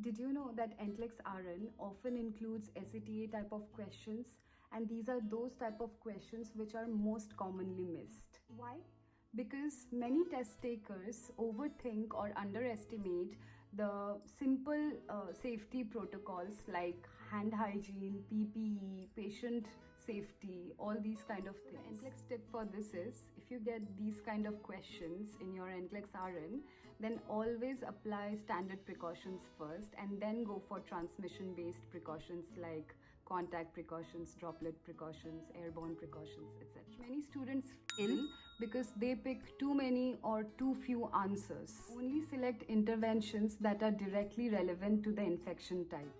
Did you know that NCLEX-RN often includes SATA type of questions, and these are those type of questions which are most commonly missed. Why? Because many test takers overthink or underestimate the simple safety protocols like hand hygiene, PPE, patient safety, all these kind of things. The NCLEX tip for this is, if you get these kind of questions in your NCLEX-RN, then always apply standard precautions first and then go for transmission based precautions like contact precautions, droplet precautions, airborne precautions, etc. Many students fail because they pick too many or too few answers. Only select interventions that are directly relevant to the infection type.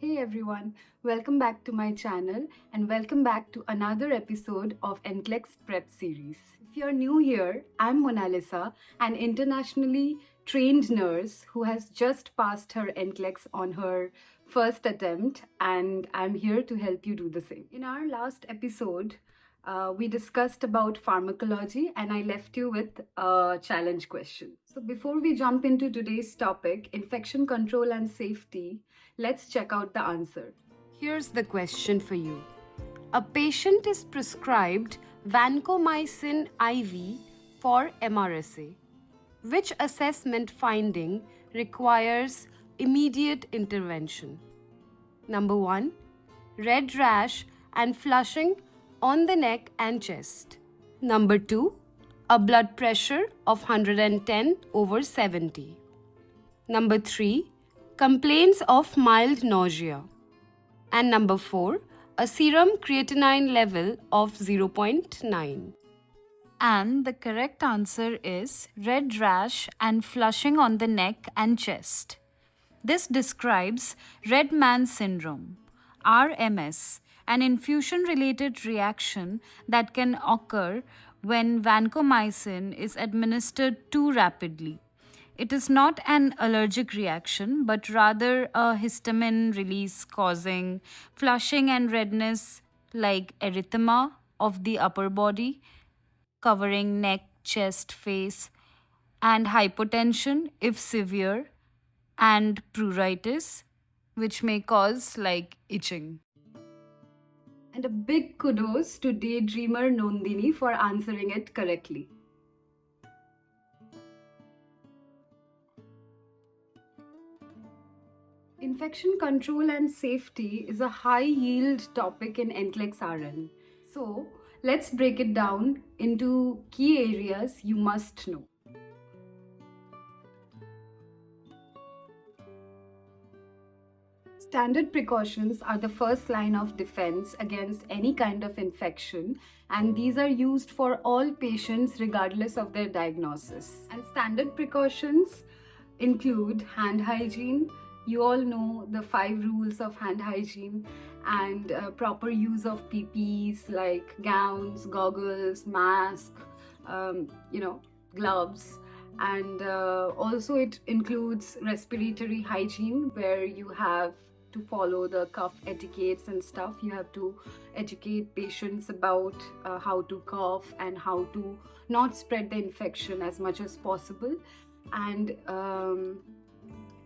Hey everyone, welcome back to my channel and welcome back to another episode of NCLEX Prep Series. If you're new here, I'm Mona Lisa, an internationally trained nurse who has just passed her NCLEX on her first attempt, and I'm here to help you do the same. In our last episode, we discussed about pharmacology and I left you with a challenge question. So before we jump into today's topic, infection control and safety, let's check out the answer. Here's the question for you. A patient is prescribed Vancomycin IV for MRSA. Which assessment finding requires immediate intervention? Number 1, red rash and flushing on the neck and chest. Number 2, a blood pressure of 110/70. Number 3, complaints of mild nausea. And number 4, a serum creatinine level of 0.9. And the correct answer is red rash and flushing on the neck and chest. This describes Red Man Syndrome, RMS, an infusion-related reaction that can occur when vancomycin is administered too rapidly. It is not an allergic reaction, but rather a histamine release causing flushing and redness like erythema of the upper body, covering neck, chest, face, and hypotension if severe, and pruritus, which may cause like itching. And a big kudos to daydreamer Nondini for answering it correctly. Infection control and safety is a high-yield topic in NCLEX-RN. So, let's break it down into key areas you must know. Standard precautions are the first line of defense against any kind of infection, and these are used for all patients regardless of their diagnosis. And standard precautions include hand hygiene. You all know the 5 rules of hand hygiene, and proper use of PPEs like gowns, goggles, mask, gloves. And also it includes respiratory hygiene, where you have to follow the cough etiquettes and stuff. You have to educate patients about how to cough and how to not spread the infection as much as possible. And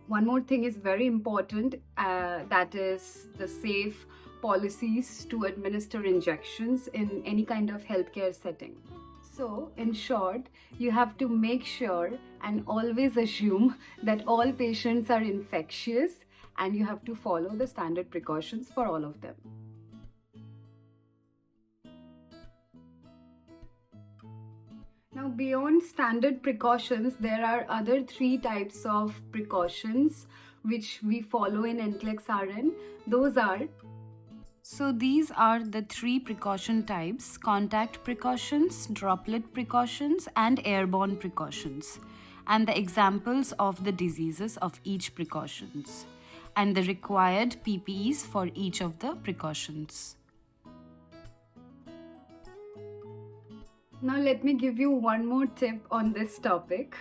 one more thing is very important, that is the safe policies to administer injections in any kind of healthcare setting. So, in short, you have to make sure and always assume that all patients are infectious, and you have to follow the standard precautions for all of them. Now, beyond standard precautions, there are other 3 types of precautions which we follow in NCLEX-RN. Those are... So these are the 3 precaution types: contact precautions, droplet precautions, and airborne precautions, and the examples of the diseases of each precautions, and the required PPEs for each of the precautions. Now let me give you one more tip on this topic.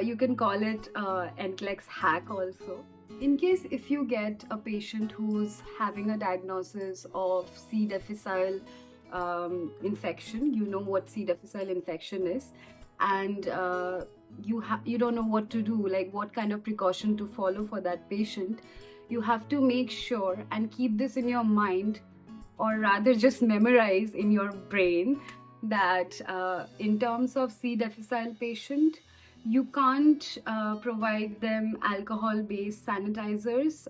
You can call it NCLEX hack also. In case if you get a patient who's having a diagnosis of C. difficile infection, you know what C. difficile infection is, and you don't know what to do, like what kind of precaution to follow for that patient. You have to make sure and keep this in your mind, or rather just memorize in your brain, that in terms of C. difficile patient, you can't provide them alcohol-based sanitizers.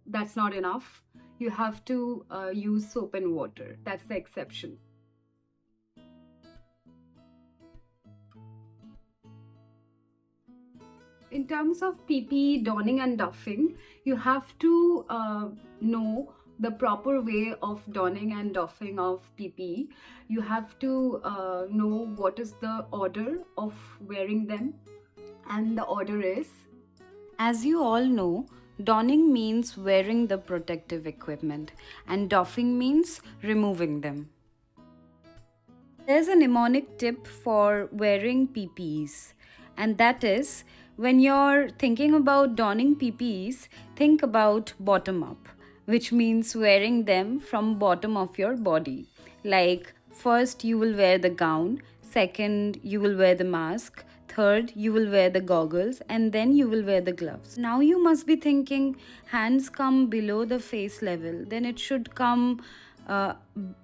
That's not enough. You have to use soap and water. That's the exception. In terms of PPE donning and doffing, you have to know the proper way of donning and doffing of PPE. You have to know what is the order of wearing them, and the order is, As you all know, donning means wearing the protective equipment and doffing means removing them. There's a mnemonic tip for wearing PPEs, and that is, when you're thinking about donning PPEs, think about bottom up, which means wearing them from bottom of your body. Like, first you will wear the gown, second you will wear the mask, third you will wear the goggles, and then you will wear the gloves. Now you must be thinking, hands come below the face level, then it should come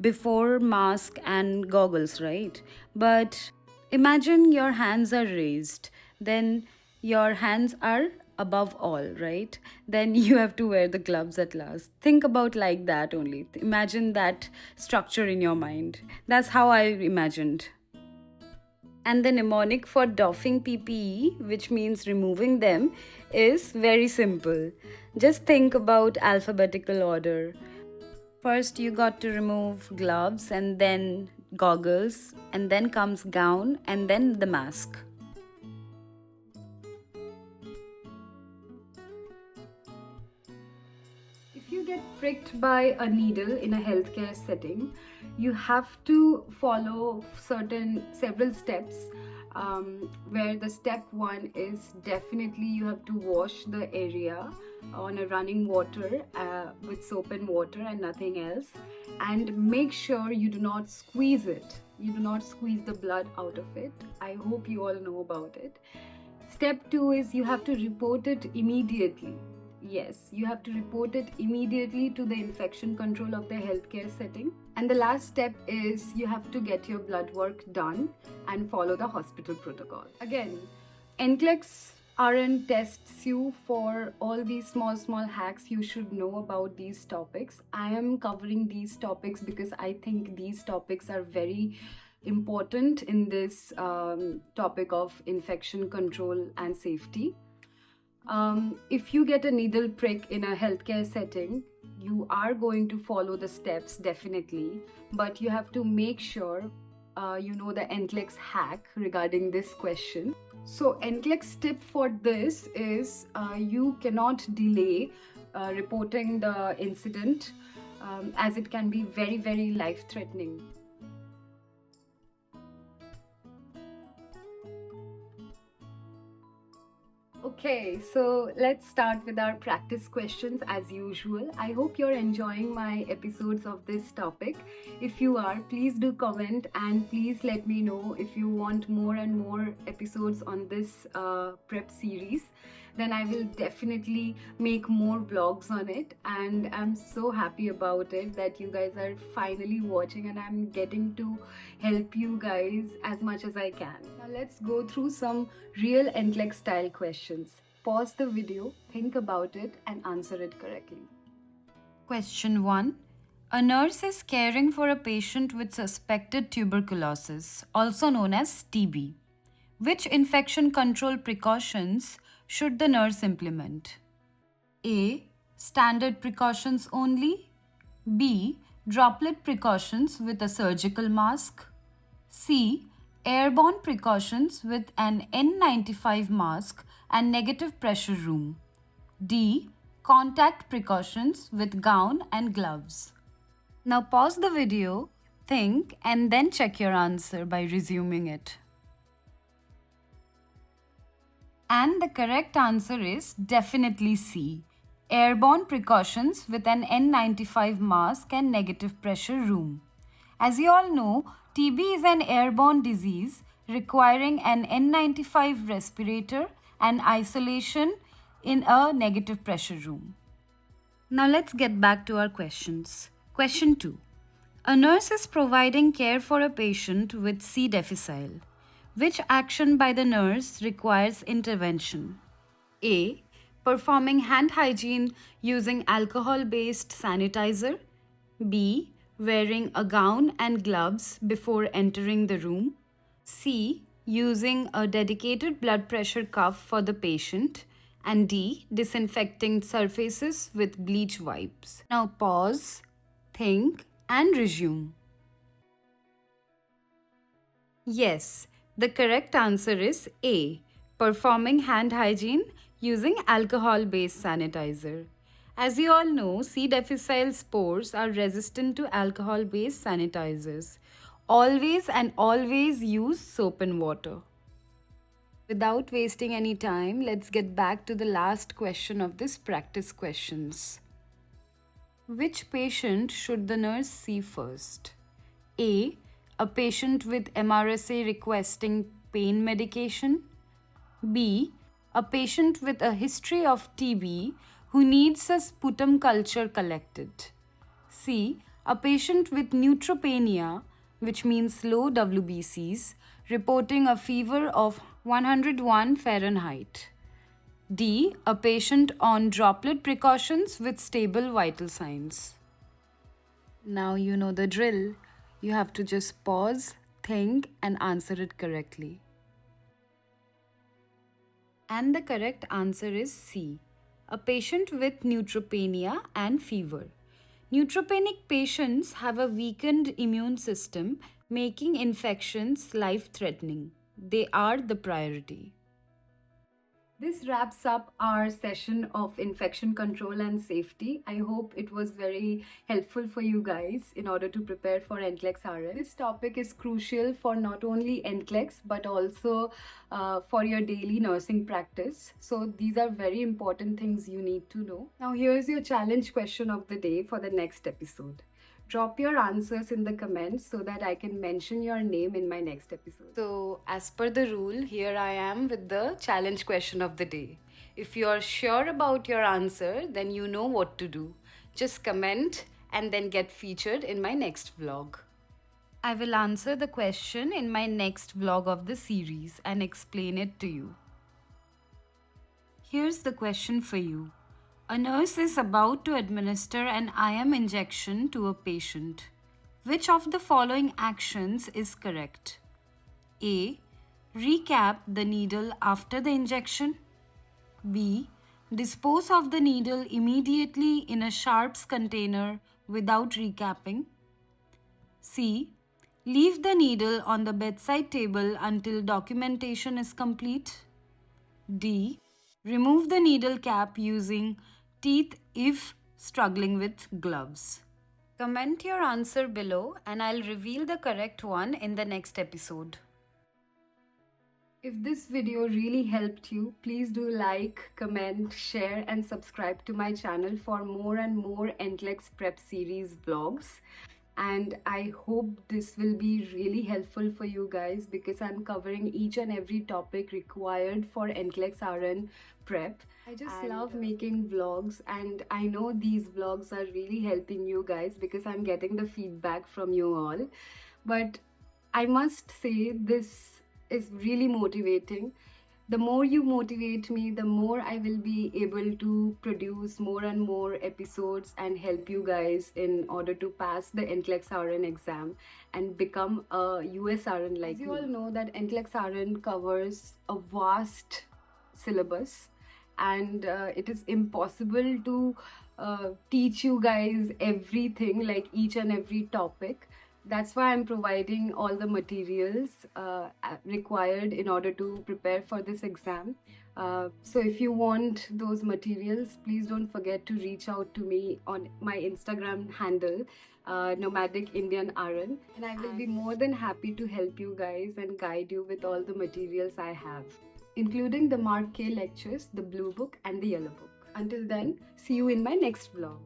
before mask and goggles, right? But imagine your hands are raised, then your hands are above all, right? Then you have to wear the gloves at last. Think about like that only. Imagine that structure in your mind. That's how I imagined. And the mnemonic for doffing PPE, which means removing them, is very simple. Just think about alphabetical order. First, you got to remove gloves and then goggles, and then comes gown and then the mask. if you get pricked by a needle in a healthcare setting, you have to follow several steps. Where the step one is definitely you have to wash the area on a running water with soap and water and nothing else, and make sure you do not squeeze it. You do not squeeze the blood out of it. I hope you all know about it. Step two is you have to report it immediately. Yes, you have to report it immediately to the infection control of the healthcare setting. And the last step is you have to get your blood work done and follow the hospital protocol. Again, NCLEX-RN tests you for all these small hacks you should know about these topics. I am covering these topics because I think these topics are very important in this topic of infection control and safety. If you get a needle prick in a healthcare setting, you are going to follow the steps definitely, but you have to make sure you know the NCLEX hack regarding this question. So NCLEX tip for this is you cannot delay reporting the incident as it can be very life-threatening. Okay, so let's start with our practice questions as usual. I hope you're enjoying my episodes of this topic. If you are, please do comment and please let me know if you want more and more episodes on this prep series. Then I will definitely make more vlogs on it, and I'm so happy about it that you guys are finally watching and I'm getting to help you guys as much as I can. Now let's go through some real NCLEX style questions. Pause the video, think about it and answer it correctly. Question 1. A nurse is caring for a patient with suspected tuberculosis, also known as TB. Which infection control precautions should the nurse implement? A. Standard precautions only. B. Droplet precautions with a surgical mask. C. Airborne precautions with an N95 mask and negative pressure room. D. Contact precautions with gown and gloves. Now pause the video, think, and then check your answer by resuming it. And the correct answer is definitely C. Airborne precautions with an N95 mask and negative pressure room. As you all know, TB is an airborne disease requiring an N95 respirator and isolation in a negative pressure room. Now let's get back to our questions. Question 2. A nurse is providing care for a patient with C. difficile. Which action by the nurse requires intervention? A. Performing hand hygiene using alcohol-based sanitizer. B. Wearing a gown and gloves before entering the room. C. Using a dedicated blood pressure cuff for the patient. And D. Disinfecting surfaces with bleach wipes. Now pause, think, and resume. Yes, the correct answer is A. Performing hand hygiene using alcohol-based sanitizer. As you all know, C. difficile spores are resistant to alcohol-based sanitizers. Always and always use soap and water. Without wasting any time, let's get back to the last question of this practice questions. Which patient should the nurse see first? A. A patient with MRSA requesting pain medication. B. A patient with a history of TB who needs a sputum culture collected. C. A patient with neutropenia, which means low WBCs, reporting a fever of 101 Fahrenheit. D. A patient on droplet precautions with stable vital signs. Now you know the drill. You have to just pause, think, and answer it correctly. And the correct answer is C. A patient with neutropenia and fever. Neutropenic patients have a weakened immune system, making infections life-threatening. They are the priority. This wraps up our session of infection control and safety. I hope it was very helpful for you guys in order to prepare for NCLEX-RN. This topic is crucial for not only NCLEX but also for your daily nursing practice. So these are very important things you need to know. Now here's your challenge question of the day for the next episode. Drop your answers in the comments so that I can mention your name in my next episode. So, as per the rule, here I am with the challenge question of the day. If you're sure about your answer, then you know what to do. Just comment and then get featured in my next vlog. I will answer the question in my next vlog of the series and explain it to you. Here's the question for you. A nurse is about to administer an IM injection to a patient. Which of the following actions is correct? A. Recap the needle after the injection. B. Dispose of the needle immediately in a sharps container without recapping. C. Leave the needle on the bedside table until documentation is complete. D. Remove the needle cap using teeth if struggling with gloves. Comment your answer below and I'll reveal the correct one in the next episode. If this video really helped you, please do like, comment, share and subscribe to my channel for more and more NCLEX Prep Series vlogs. And I hope this will be really helpful for you guys because I'm covering each and every topic required for NCLEX-RN Prep. I just love making vlogs and I know these vlogs are really helping you guys because I'm getting the feedback from you all. But I must say this is really motivating. The more you motivate me, the more I will be able to produce more and more episodes and help you guys in order to pass the NCLEX-RN exam and become a US RN like me. You all know that NCLEX-RN covers a vast syllabus and it is impossible to teach you guys everything, like each and every topic. That's why I'm providing all the materials required in order to prepare for this exam. So if you want those materials, please don't forget to reach out to me on my Instagram handle, Nomadic Indian RN, and I will be more than happy to help you guys and guide you with all the materials I have, including the Mark K lectures, the blue book and the yellow book. Until then, see you in my next vlog.